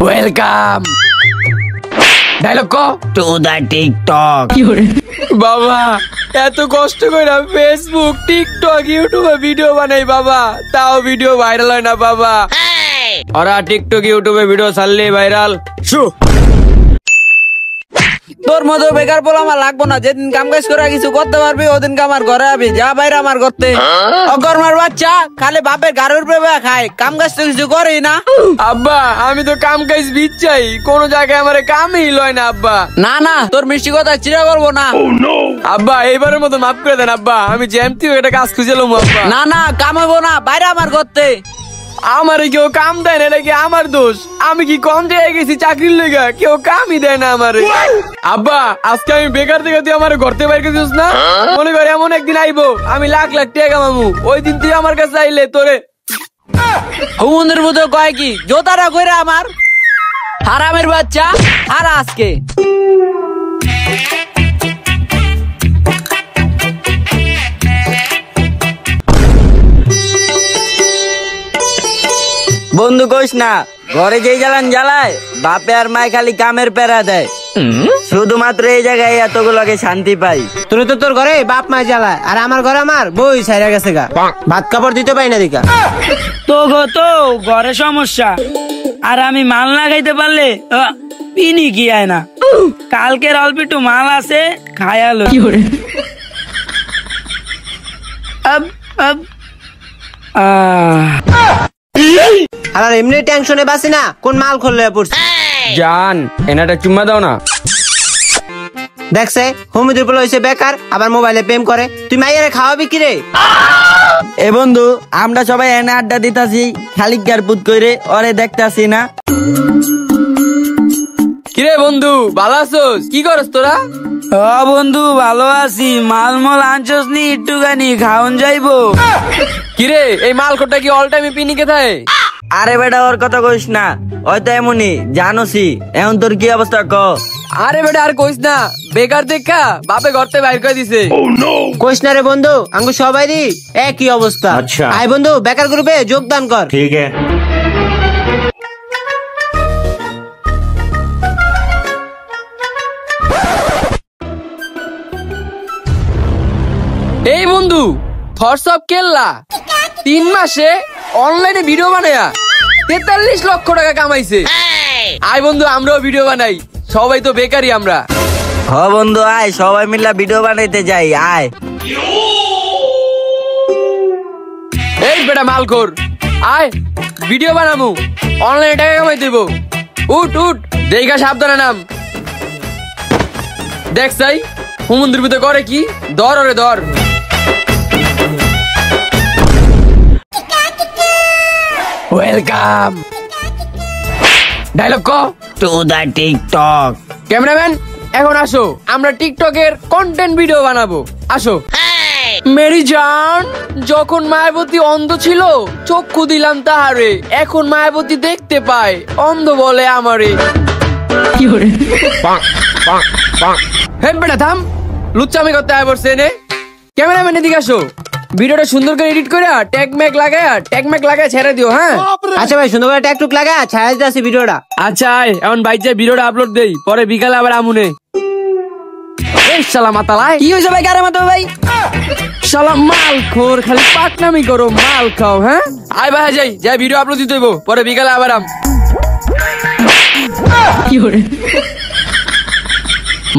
Welcome dialogue co to the TikTok. বাবা এত কষ্ট করে ফেসবুক টিকটক ইউটিউবে ভিডিও বানাই বাবা, তাও ভিডিও ভাইরাল হয় না বাবা। ওরা টিকটক ইউটিউবে ভিডিও ছাড়লে ভাইরাল। তোর মতো বেকার বলে আমার লাগবো না, যেদিন কাম কাজ করে কিছু করতে পারবি ওদিন আমার ঘরে আবি, যা বাইরে আমার করতে। অগরমার বাচ্চা খালি বাপের গাড়ির উপরে খায়, কাম কাজ তো কিছু করেই না। আব্বা আমি তো কাম কাজ বিচ্ছাই, কোন জায়গায় আমার কামই লয় না আব্বা। না না তোর মিষ্টি কথা চিরা করবো না। আব্বা এইবারের মতো মাফ করে দেন আব্বা, আমি জ্যামতি একটা কাজ খুঁজেলাম আব্বা। না না কাম হবো না, বাইরে আমার করতে। আমারে কেউ কাম দেয় না, এটা কি আমার দোষ? আমি কি কম জায়গায় গেছি চাকরির লেগা? কেউ কামই দেয় না আমারে। আব্বা আজকে আমি বেকার থেকে তুই আমার ঘরতে বাইরে গেছিস না, মনে করে এমন একদিন আইবো আমি লাখ লাখ টাকা কামামু, ওই দিন তুই আমার কাছে আইলে তোরে হুমন্দির মতো কয় কি জোতারা কইরা আমার হারামের বাচ্চা হারা আজকে। বন্ধু কইস না, ঘরে যেই জ্বালান জ্বালায় বাপে আর মায় খালি কামের প্যারা দেয়, শুধুমাত্র এই জায়গায় এতগুলোকে শান্তি পাই। তুই তো তোর ঘরে বাপ মা জ্বালায়, আর আমার ঘরে আমার বই ছাইরা গেছে গা, ভাত কাপড় দিতে পারি না দিকা। তো ঘরে সমস্যা, আর আমি মাল না খাইতে পারলে পিনি কি আয় না। কালকের অল্প একটু মাল আছে খায়ালো। আর এমনি টেনশনে বাসি না, কোন মাল খুললে পড়ছি। জান এনাটা চুম্মা দাও না। দেখছে হুমুদের বলে হয়েছে বেকার, আবার মোবাইলে প্রেম করে, তুই মাইয়ারে খাওয়াবি কি রে? এ বন্ধু আমরা সবাই এনে আড্ডা দিতাছি, খালি গারপুত কইরে ওরে দেখতাছি না। কিরে বন্ধু ভালো আছোস? কি করস তোরা? বন্ধু ভালো আছি, মাল মল আনছস নি একটুখানি খাওন যাইবো। কিরে এই মাল কোটা কি অল টাইম পিনিকে থাকে? আরে বেটা ওর কথা কইস না, হয়তো এমনই জানোসি। এখন তোর কি অবস্থা ক? আরে বেটা আর কইস না, বেকার দেখা বাপে ঘরতে বাইর করে দিছে। কইস না রে বন্ধু, আঙ্গু সবাইরই একই অবস্থা। আয় বন্ধু বেকার গ্রুপে যোগদান কর। ठीक है। এই বন্ধু থরসব কেল্লা 3 মাসে অনলাইনে ভিডিও বানায়া 43 লক্ষ টাকা কামাইছে। আয় বন্ধু আমরাও ভিডিও বানাই, সবাই তো বেকারই আমরা। হ বন্ধু আয় সবাই মিলে ভিডিও বানাইতে যাই আয়। এই বেটা মালখোর আয় ভিডিও বানামু, অনলাইনে টাকা কামাই দেব। উঠ উঠ দেখা সাবধানে নাম। দেখ সাই হুমন্দির ভিতরে করে কি, ধর ওরে ধর। Welcome dialogue co to the TikTok. Cameraman এখন আসো, আমরা টিকটকের কন্টেন্ট ভিডিও বানাবো, আসো। মেরি জান যখন মায়াবতী অন্ধ ছিল চক্ষু দিলাম তাহারে, এখন মায়াবতী দেখতে পায় অন্ধ বলে আমারে। হে বেটা থাম, লুচ্চামি করতে আয় পড়ছে নে। ক্যামেরাম্যান এদিকে আসো, ভিডিওটা সুন্দর করে এডিট করে ট্যাগ ম্যাগ লাগায় ছেড়ে দিও। হ্যাঁ আচ্ছা ভাই সুন্দর করে ট্যাগ লাগা ছায়া দিতে আসি ভিডিওটা। আচ্ছা আয় এখন বাইক যাই ভিডিওটা আপলোড দেই, পরে বিকালে আবার আমুনে। এই শালা মাতালাই কি হয়েছে ভাই? কারে মাতো ভাই? শালা মাল খোর, খালি পাকনামি করো, মাল খাও। হ্যাঁ আয় ভাই যাই ভিডিও আপলোড দিতে হইব, পরে বিকালে আবার আম।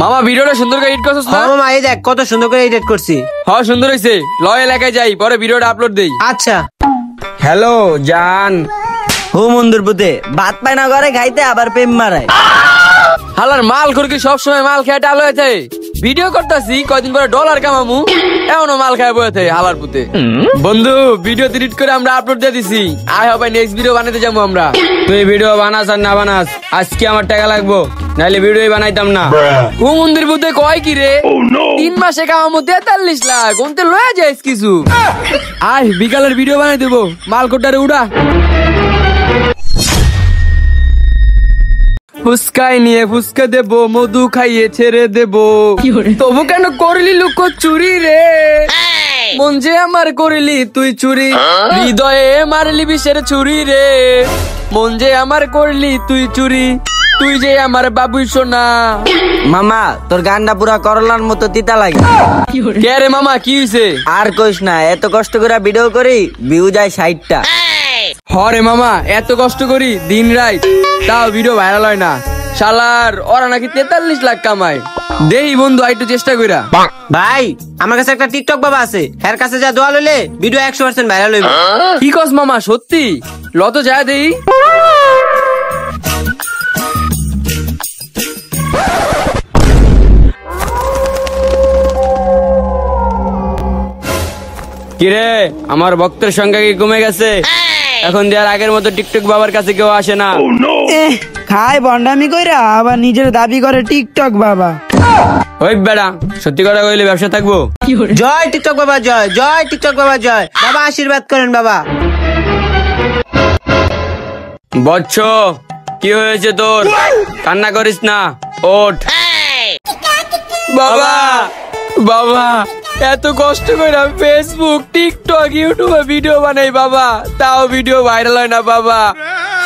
মামা ভিডিওটা সুন্দর করে এডিট করছস না? হ্যাঁ মামা এই দেখ কত সুন্দর করে এডিট করছি। হ্যাঁ সুন্দর হইছে, লয় এলাকায় যাই, পরে ভিডিওটা আপলোড দেই। আচ্ছা হ্যালো জান। হুমন্দির পুতে ভাত পায় না ঘরে খাইতে, আবার প্রেম মারায়। হালার মাল খোর কি সবসময় মাল খেয়ে টাল হয়ে থাকে? ভিডিও করতেছি কয়দিন পরে ডলার কামামু, এমনও মাল খায় বয়ে থাকে হালার পুতে। বন্ধু ভিডিও এডিট করে আমরা আপলোড দিয়ে দিছি, আয় হবে নেক্সট ভিডিও বানাতে যাবো আমরা। তুই ভিডিও বানাস আর না বানাস আজকে আমার টাকা লাগবো, নাইলে ভিডিও বানাইতাম না। ও মন্দির বুদ্ধে কয় কি রে 3 মাসে কামামু 43 লাখ, ওনতে লয়ে যাইস কিছু। আয় বিকালের ভিডিও বানাই দেবো, মাল কোটারে উড়া। ফুসকাই নিয়ে ফুসকা দেবো, মধু খাইয়ে ছেড়ে দেবো, তবু কেন করলি লুকো চুরি রে? মন যে আমার করিলি তুই চুরি, হৃদয়ে মারলি বিষের ছুরি রে। মন যে আমার করলি তুই চুরি, তুই যে আমার বাবুই সোনা। মামা তোর গানটা পুরা করলার মতো তিতা লাগে। কে রে মামা কি হইছে? আর কইস না, এত কষ্ট করে ভিডিও করি ভিউ যায় 60টা। হরে মামা এত কষ্ট করি দিন রাত, তাও ভিডিও ভাইরাল হয় না। শালার ওরা নাকি 43 লাখ কামায়। দেই বন্ধু একটু চেষ্টা কইরা। ভাই আমার কাছে একটা টিকটক বাবা আছে, এর কাছে যা দোয়া লইলে ভিডিও 100% ভাইরাল হইব। কি কস মামা সত্যি? লত যায় দেই। কিরে আমার ভক্তের সংখ্যা কি কমে গেছে? এখন দেয়ার আগের মতো টিকটক বাবার কাছে কেউ আসে না। খায় বন্ডামি কইরা আবার নিজের দাবি করে টিকটক বাবা। ওই বেড়া সত্যি কথা কইলে ব্যবসা থাকবো। জয় টিকটক বাবা জয়, জয় টিকটক বাবা জয়। বাবা আশীর্বাদ করেন বাবা। বচ্চ কি হয়েছে তোর? কান্না করিস না, ওঠ। বাবা বাবা এত কষ্ট করে ফেসবুক টিকটক ইউটিউবে ভিডিও বানাই বাবা, তাও ভিডিও ভাইরাল হয় না বাবা।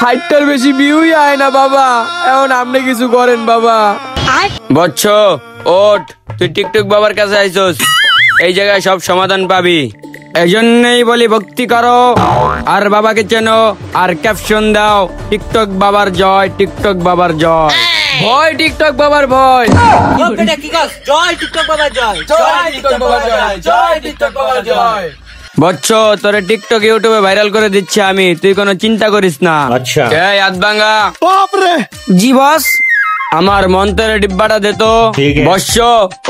60টার বেশি ভিউই হয় না বাবা। এখন আপনি কিছু করেন বাবা। বচ্চ ওঠ, তুই টিকটক বাবার কাছে আইছস, এই জায়গায় সব সমাধান পাবি। এই জন্যই বলি ভক্তি করো আর বাবাকে চেনো আর ক্যাপশন দাও টিকটক বাবার জয়, টিকটক বাবার জয়। ভয় টিকটক বাবার ভয়। জয় টিকটক বাবা জয়, জয় টিকটক বাবার জয়, জয় টিকটক বাবার জয়। বচ্চ তোরে টিকটক ইউটিউবে ভাইরাল করে দিচ্ছি আমি, তুই কোনো চিন্তা করিস না। আচ্ছা। এই আদবাঙ্গা জি বস। আমার মন্ত্রের ডিব্বাটা দে তো। ঠিক আছে। বস্য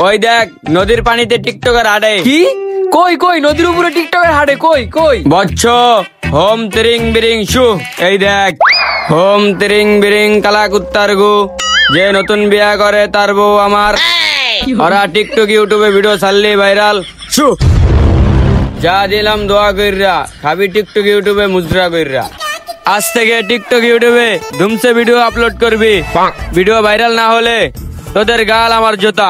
ওই দেখ নদীর পানিতে টিকটকের হাড়ে। কি? কই কই নদীর উপরে টিকটকের হাড়ে কই কই? বচ্চ হোম তিরিং বিরিং শু, এই দেখ হোম তিরিং বিরিং কালা কুত্তার গু, যে নতুন বিয়া করে তার বউ আমার। ওরা টিকটক ইউটিউবে ভিডিও ছাড়লে ভাইরাল শু। যা দিলাম দোয়া কইরা, খাবি টিকটক ইউটিউবে মুজরা কইরা। আজ থেকে টিকটক ইউটিউবে ধুমসে ভিডিও আপলোড করবি। ভিডিও ভাইরাল না হলে তোদের গাল আমার জুতা।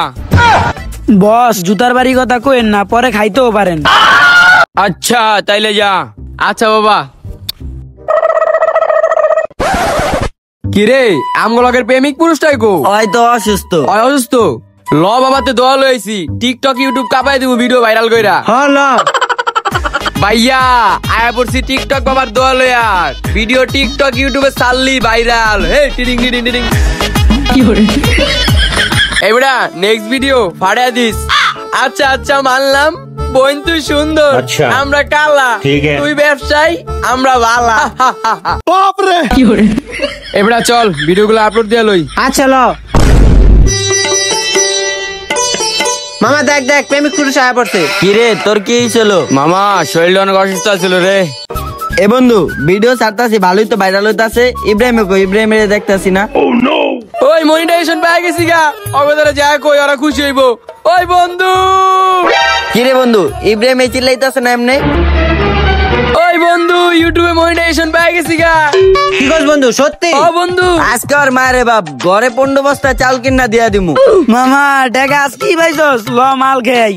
বস জুতার বাড়ি কথা কইেন না, পরে খাইতেও পারেন। আচ্ছা তাইলে যা। আচ্ছা বাবা। কিরে আমগলকের প্রেমিক পুরুষটাই গো? হয়তো অসুস্থ। অসুস্থ? ল বাবাতে দোয়া লইছি, টিকটক ইউটিউব কাপাই দিব ভিডিও ভাইরাল কইরা। হলো ভাইয়া আয়া পড়ছি টিকটক বাবার দোয়া লইয়া, ভিডিও টিকটক ইউটিউবে ছাড়লি ভাইরাল। হে টিরিং টিরিং টিরিং। এবারে নেক্সট ভিডিও ফাড়া দিস। আচ্ছা আচ্ছা মানলাম, বোন তুই সুন্দর, আচ্ছা। আমরা কালা, ঠিক আছে। তুই ব্যবসায়ী, আমরা বালা। এবারে চল ভিডিওগুলো আপলোড দিয়া লই। আচ্ছা ল মামা দেখ দেখ প্রেমিক পুরুষ আয়া পড়ছে। কিরে তোর কি হয়েছিল? মামা শরীরটা অনেক অসুস্থ ছিল রে। এ বন্ধু ভিডিও ছাড়তাছি ভালোই তো ভাইরাল হইতাছে। ইব্রাহিমে কই, ইব্রাহিমের দেখতাছি না। ওই মনিটাইজেশন পেয়ে গেছি গা, অগদারে যা কই ওরা খুশি হইব। ওই বন্ধু কিরে বন্ধু ইব্রাহিমে চিল্লাইতাছে না এমনি? ওই বন্ধু ইউটিউবে মনিটাইজেশন পেয়ে গেছি গা। কি কস বন্ধু সত্যি? ও বন্ধু আজকে আর মারে বাপ ঘরে 15 বস্তা চাল কিনা দিয়া দিমু। মামা টাকা আজকেই পাইছস, ল মাল খেয়াই।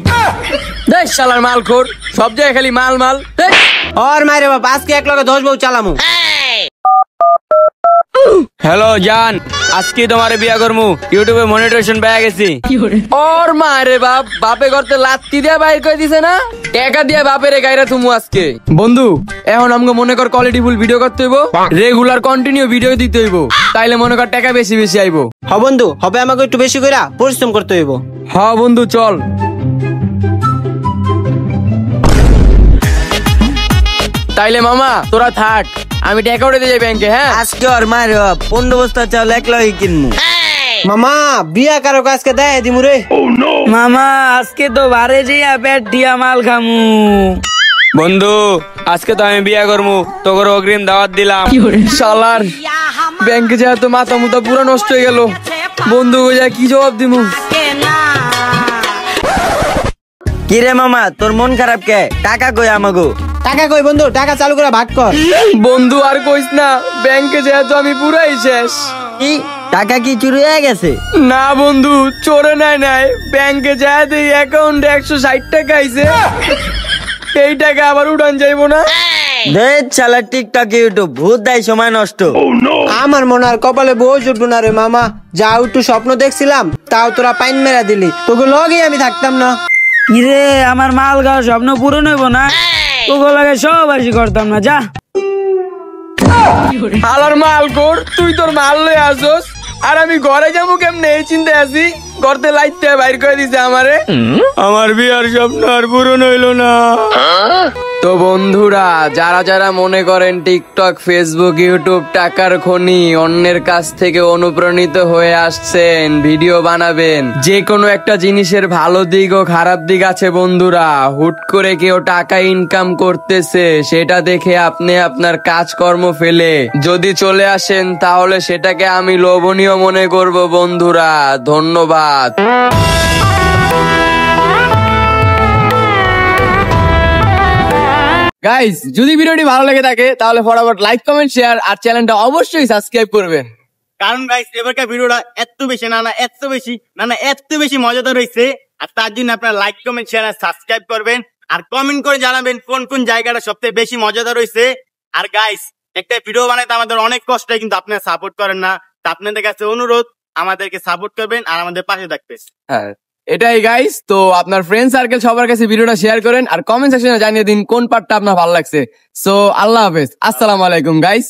দেখ শালার মাল খোর, সব জায়গায় খালি মাল মাল। দেখ। ওর মাইরে বাপ আজকে এক লগে 10 বউ চালামু। হ্যালো জান, আজকে তোমার বিয়া করমু, ইউটিউবে মনিটাইজেশন পেয়ে গেছি। ওর মা রে বাপ, বাপে করতে লাত্তি দিয়া বাইর করে দিছে না, টাকা দিয়া বাপের গাইরা তুমু আজকে। বন্ধু এখন আমাকে মনে কর কোয়ালিটি ফুল ভিডিও করতে হইব, রেগুলার কন্টিনিউ ভিডিও দিতে হইব, তাইলে মনে কর টাকা বেশি বেশি আইবো। হ বন্ধু হবে আমাকে একটু বেশি কইরা পরিশ্রম করতে হইব। হ্যাঁ বন্ধু চল। তাইলে মামা তোরা থাক, আমি টাকা উঠে যাই ব্যাংকে। হ্যাঁ আজকে আর মারে বাপ 15 বস্তা চাল এক লগে কিনমু। মামা বিয়া কারো আজকে দেয় দিমু রে। মামা আজকে তো বারে যাইয়া পেট দিয়া মাল খামু। বন্ধু আজকে তো আমি বিয়া করবো, তোর অগ্রিম দাওয়াত দিলাম। শালার ব্যাংকে যা তো মাথা মুথা পুরো নষ্ট হয়ে গেল, বন্ধু যা কি জবাব দিমু? কিরে মামা তোর মন খারাপ কে? টাকা কই আমাগো? টাকা কই বন্ধু, টাকা চালু করে ভাগ কর। বন্ধু আর কইস না, ব্যাংকে যা তো আমি পুরাই শেষ। কি টাকা কি চুরি হয়ে গেছে? না বন্ধু চোরে নাই নাই, ব্যাংকে যা দেই অ্যাকাউন্টে 160 টাকা আইছে। এই টাকা আবার উড়ান যাইবো না? দেখ শালা টিকটক ইউটিউব ভূত দেয় সময় নষ্ট। আমার মনে আর কপালে বউ জুটবো না রে মামা, যা একটু স্বপ্ন দেখছিলাম তাও তোরা পাইন মেরা দিলি, তোকে লগে আমি থাকতাম না। ইরে আমার মাল গাওয়ার স্বপ্ন পূরণ হইব না, তোকে লাগে সব আসি করতাম না, যা। হালার মাল কর, তুই তোর মাল লয়ে আসোস আর আমি ঘরে যাবো কেমনে এই চিন্তায় আছি। করতে লাইতে বাইর করে দিছে আমারে, আমার বিয়ার স্বপ্ন আর পূরণ হইল না। তো বন্ধুরা, যারা যারা মনে করেন টিকটক, ফেসবুক, ইউটিউব টাকার খনি, অন্যের কাছ থেকে অনুপ্রাণিত হয়ে আসছেন, ভিডিও বানাবেন, যে কোনো একটা জিনিসের ভালো দিক ও খারাপ দিক আছে বন্ধুরা। হুট করে কেউ টাকা ইনকাম করতেছে, সেটা দেখে আপনি আপনার কাজকর্ম ফেলে যদি চলে আসেন, তাহলে সেটাকে আমি লোভনীয় মনে করব বন্ধুরা। ধন্যবাদ। গাইস, যদি ভিডিওটি ভালো লেগে থাকে তাহলে ফটাফট লাইক, কমেন্ট, শেয়ার আর চ্যানেলটা অবশ্যই সাবস্ক্রাইব করবেন। কারণ গাইস এবারকার ভিডিওটা এত বেশি মজাদার হয়েছে, আর তার জন্য আপনারা লাইক, কমেন্ট, শেয়ার আর সাবস্ক্রাইব করবেন, আর কমেন্ট করে জানাবেন কোন কোন জায়গাটা সবথেকে বেশি মজাদার হয়েছে। আর গাইস, একটা ভিডিও বানাইতে আমাদের অনেক কষ্ট হয়, কিন্তু আপনারা সাপোর্ট করেন না। তো আপনাদের কাছে অনুরোধ, আমাদেরকে সাপোর্ট করবেন আর আমাদের পাশে থাকবেন। হ্যাঁ, এটাই গাইস। তো আপনার ফ্রেন্ড সার্কেল সবার কাছে ভিডিওটা শেয়ার করেন আর কমেন্ট সেকশনে জানিয়ে দিন কোন পার্টটা আপনার ভালো লাগছে। সো আল্লাহ হাফেজ, আসসালামু আলাইকুম গাইস।